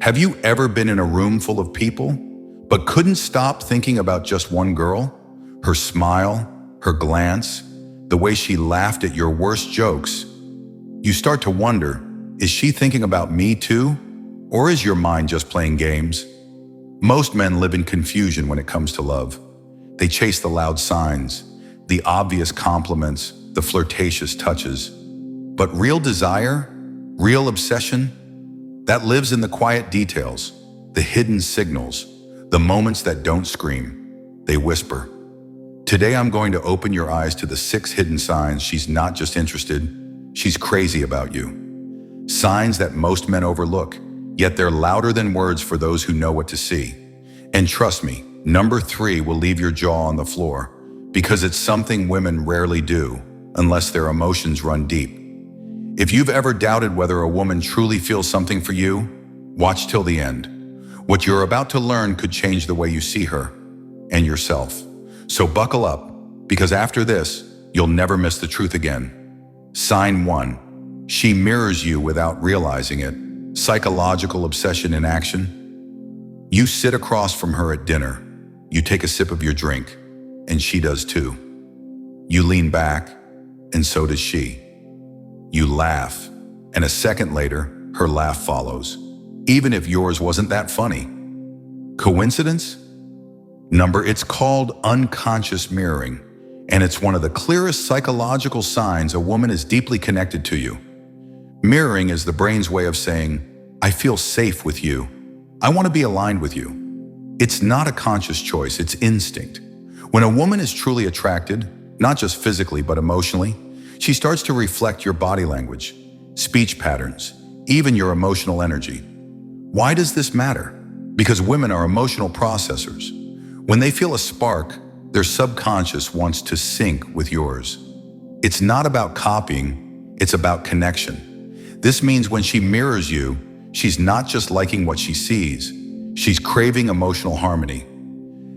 Have you ever been in a room full of people, but couldn't stop thinking about just one girl? Her smile, her glance, the way she laughed at your worst jokes. You start to wonder, is she thinking about me too? Or is your mind just playing games? Most men live in confusion when it comes to love. They chase the loud signs, the obvious compliments, the flirtatious touches. But real desire, real obsession, that lives in the quiet details, the hidden signals, the moments that don't scream, they whisper. Today I'm going to open your eyes to the 6 hidden signs she's not just interested, she's crazy about you. Signs that most men overlook, yet they're louder than words for those who know what to see. And trust me, number 3 will leave your jaw on the floor, because it's something women rarely do, unless their emotions run deep. If you've ever doubted whether a woman truly feels something for you, watch till the end. What you're about to learn could change the way you see her and yourself. So buckle up, because after this, you'll never miss the truth again. Sign 1. She mirrors you without realizing it. Psychological obsession in action. You sit across from her at dinner. You take a sip of your drink, and she does too. You lean back, and so does she. You laugh, and a second later, her laugh follows, even if yours wasn't that funny. Coincidence? It's called unconscious mirroring, and it's one of the clearest psychological signs a woman is deeply connected to you. Mirroring is the brain's way of saying, I feel safe with you. I want to be aligned with you. It's not a conscious choice, it's instinct. When a woman is truly attracted, not just physically but emotionally, she starts to reflect your body language, speech patterns, even your emotional energy. Why does this matter? Because women are emotional processors. When they feel a spark, their subconscious wants to sync with yours. It's not about copying, it's about connection. This means when she mirrors you, she's not just liking what she sees, she's craving emotional harmony.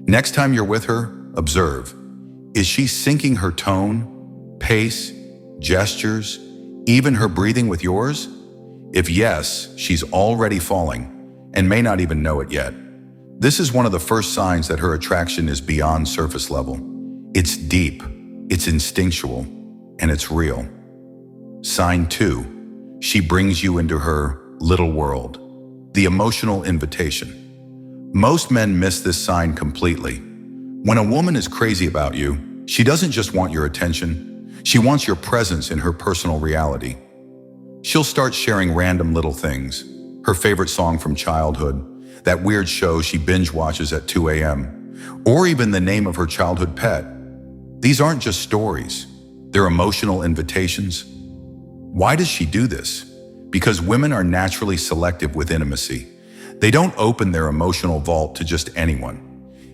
Next time you're with her, observe. Is she syncing her tone, pace, gestures, even her breathing with yours? If yes, she's already falling and may not even know it yet. This is one of the first signs that her attraction is beyond surface level. It's deep, it's instinctual, and it's real. Sign 2. She brings you into her little world, the emotional invitation. Most men miss this sign completely. When a woman is crazy about you, she doesn't just want your attention, she wants your presence in her personal reality. She'll start sharing random little things, her favorite song from childhood, that weird show she binge watches at 2 a.m., or even the name of her childhood pet. These aren't just stories, they're emotional invitations. Why does she do this? Because women are naturally selective with intimacy. They don't open their emotional vault to just anyone.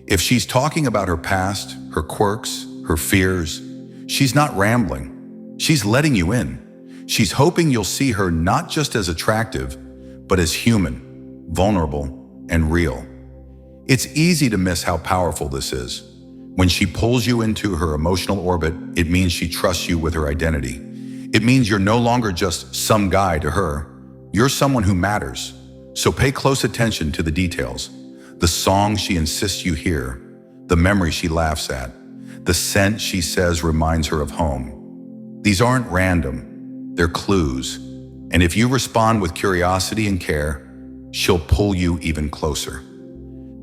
If she's talking about her past, her quirks, her fears, she's not rambling. She's letting you in. She's hoping you'll see her not just as attractive, but as human, vulnerable, and real. It's easy to miss how powerful this is. When she pulls you into her emotional orbit, it means she trusts you with her identity. It means you're no longer just some guy to her. You're someone who matters. So pay close attention to the details. The song she insists you hear, the memory she laughs at, the scent she says reminds her of home. These aren't random, they're clues. And if you respond with curiosity and care, she'll pull you even closer.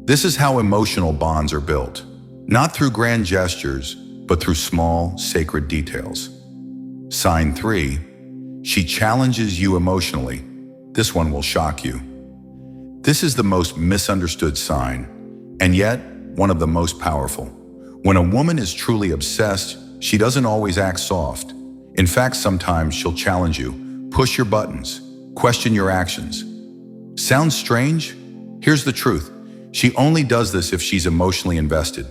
This is how emotional bonds are built, not through grand gestures, but through small, sacred details. Sign 3, she challenges you emotionally. This one will shock you. This is the most misunderstood sign, and yet one of the most powerful. When a woman is truly obsessed, she doesn't always act soft. In fact, sometimes she'll challenge you, push your buttons, question your actions. Sounds strange? Here's the truth. She only does this if she's emotionally invested.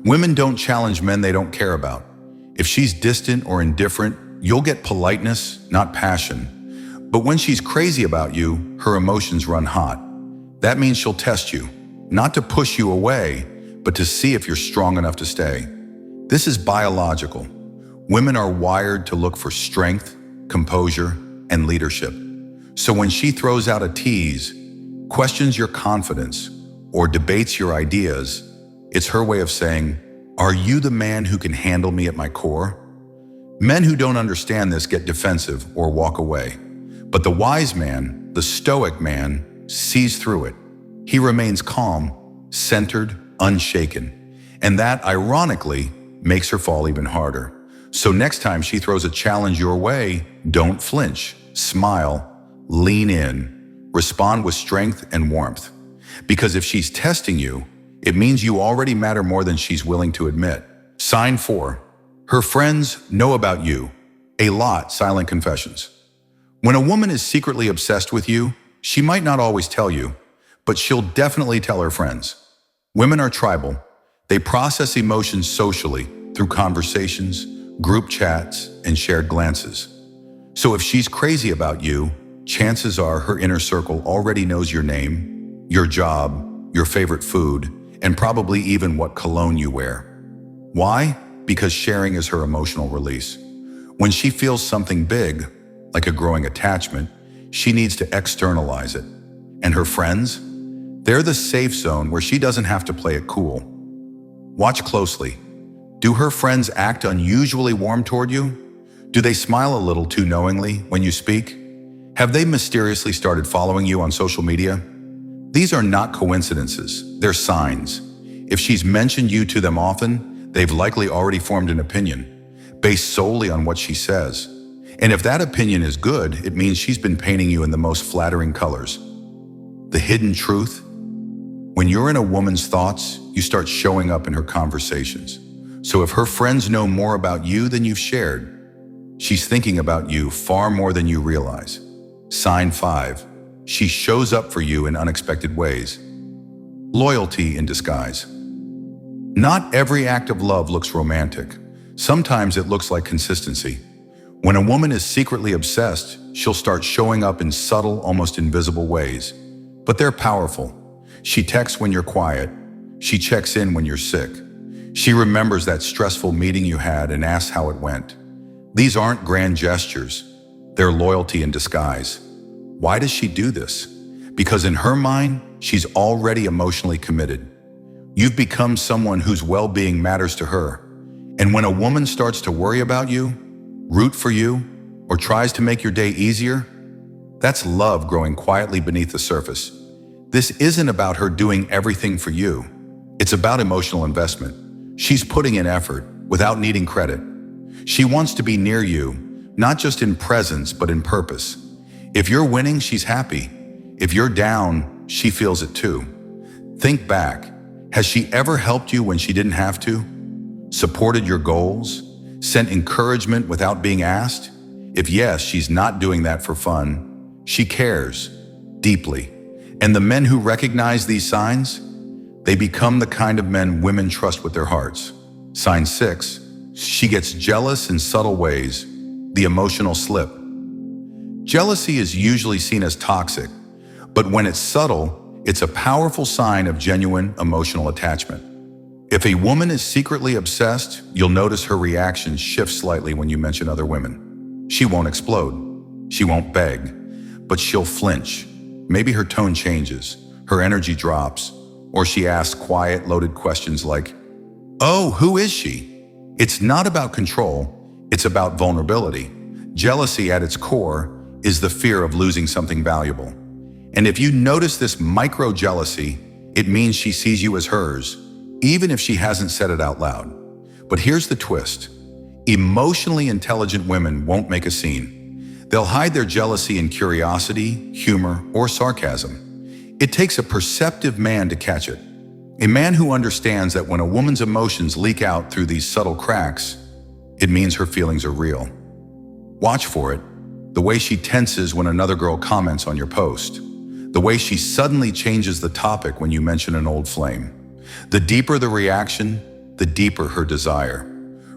Women don't challenge men they don't care about. If she's distant or indifferent, you'll get politeness, not passion. But when she's crazy about you, her emotions run hot. That means she'll test you, not to push you away, but to see if you're strong enough to stay. This is biological. Women are wired to look for strength, composure, and leadership. So when she throws out a tease, questions your confidence, or debates your ideas, it's her way of saying, "Are you the man who can handle me at my core?" Men who don't understand this get defensive or walk away. But the wise man, the Stoic man, sees through it. He remains calm, centered, unshaken. And that, ironically, makes her fall even harder. So next time she throws a challenge your way, don't flinch, smile, lean in, respond with strength and warmth. Because if she's testing you, it means you already matter more than she's willing to admit. Sign 4. Her friends know about you. A lot. Silent confessions. When a woman is secretly obsessed with you, she might not always tell you, but she'll definitely tell her friends. Women are tribal. They process emotions socially through conversations, group chats, and shared glances. So if she's crazy about you, chances are her inner circle already knows your name, your job, your favorite food, and probably even what cologne you wear. Why? Because sharing is her emotional release. When she feels something big, like a growing attachment, she needs to externalize it. And her friends? They're the safe zone where she doesn't have to play it cool. Watch closely. Do her friends act unusually warm toward you? Do they smile a little too knowingly when you speak? Have they mysteriously started following you on social media? These are not coincidences, they're signs. If she's mentioned you to them often, they've likely already formed an opinion, based solely on what she says. And if that opinion is good, it means she's been painting you in the most flattering colors. The hidden truth? When you're in a woman's thoughts, you start showing up in her conversations. So if her friends know more about you than you've shared, she's thinking about you far more than you realize. Sign 5. She shows up for you in unexpected ways. Loyalty in disguise. Not every act of love looks romantic. Sometimes it looks like consistency. When a woman is secretly obsessed, she'll start showing up in subtle, almost invisible ways. But they're powerful. She texts when you're quiet. She checks in when you're sick. She remembers that stressful meeting you had and asks how it went. These aren't grand gestures. They're loyalty in disguise. Why does she do this? Because in her mind, she's already emotionally committed. You've become someone whose well-being matters to her. And when a woman starts to worry about you, root for you, or tries to make your day easier, that's love growing quietly beneath the surface. This isn't about her doing everything for you. It's about emotional investment. She's putting in effort without needing credit. She wants to be near you, not just in presence, but in purpose. If you're winning, she's happy. If you're down, she feels it too. Think back. Has she ever helped you when she didn't have to? Supported your goals? Sent encouragement without being asked? If yes, she's not doing that for fun. She cares deeply. And the men who recognize these signs, they become the kind of men women trust with their hearts. Sign 6. She gets jealous in subtle ways. The emotional slip. Jealousy is usually seen as toxic, but when it's subtle, it's a powerful sign of genuine emotional attachment. If a woman is secretly obsessed, you'll notice her reaction shifts slightly when you mention other women. She won't explode. She won't beg, but she'll flinch. Maybe her tone changes, her energy drops, or she asks quiet, loaded questions like, "Oh, who is she?" It's not about control, it's about vulnerability. Jealousy at its core is the fear of losing something valuable. And if you notice this micro-jealousy, it means she sees you as hers, even if she hasn't said it out loud. But here's the twist. Emotionally intelligent women won't make a scene. They'll hide their jealousy in curiosity, humor, or sarcasm. It takes a perceptive man to catch it. A man who understands that when a woman's emotions leak out through these subtle cracks, it means her feelings are real. Watch for it. The way she tenses when another girl comments on your post. The way she suddenly changes the topic when you mention an old flame. The deeper the reaction, the deeper her desire.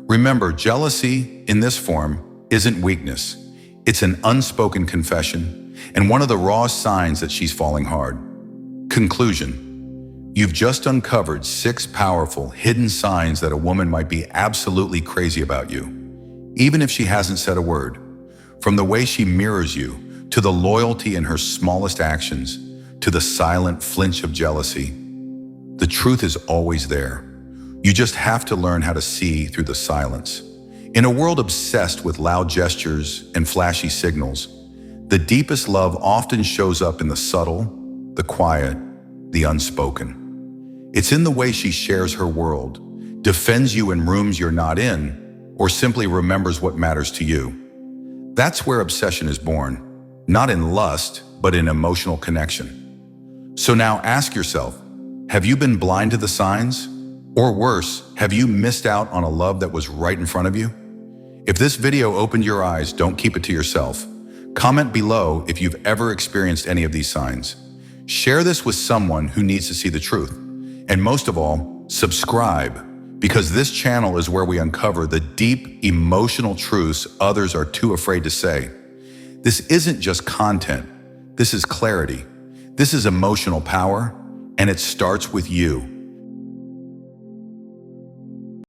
Remember, jealousy in this form isn't weakness. It's an unspoken confession and one of the raw signs that she's falling hard. Conclusion. You've just uncovered 6 powerful, hidden signs that a woman might be absolutely crazy about you, even if she hasn't said a word. From the way she mirrors you, to the loyalty in her smallest actions, to the silent flinch of jealousy. The truth is always there. You just have to learn how to see through the silence. In a world obsessed with loud gestures and flashy signals, the deepest love often shows up in the subtle, the quiet, the unspoken. It's in the way she shares her world, defends you in rooms you're not in, or simply remembers what matters to you. That's where obsession is born, not in lust, but in emotional connection. So now ask yourself, have you been blind to the signs? Or worse, have you missed out on a love that was right in front of you? If this video opened your eyes, don't keep it to yourself. Comment below if you've ever experienced any of these signs. Share this with someone who needs to see the truth. And most of all, subscribe, because this channel is where we uncover the deep emotional truths others are too afraid to say. This isn't just content. This is clarity. This is emotional power, and it starts with you.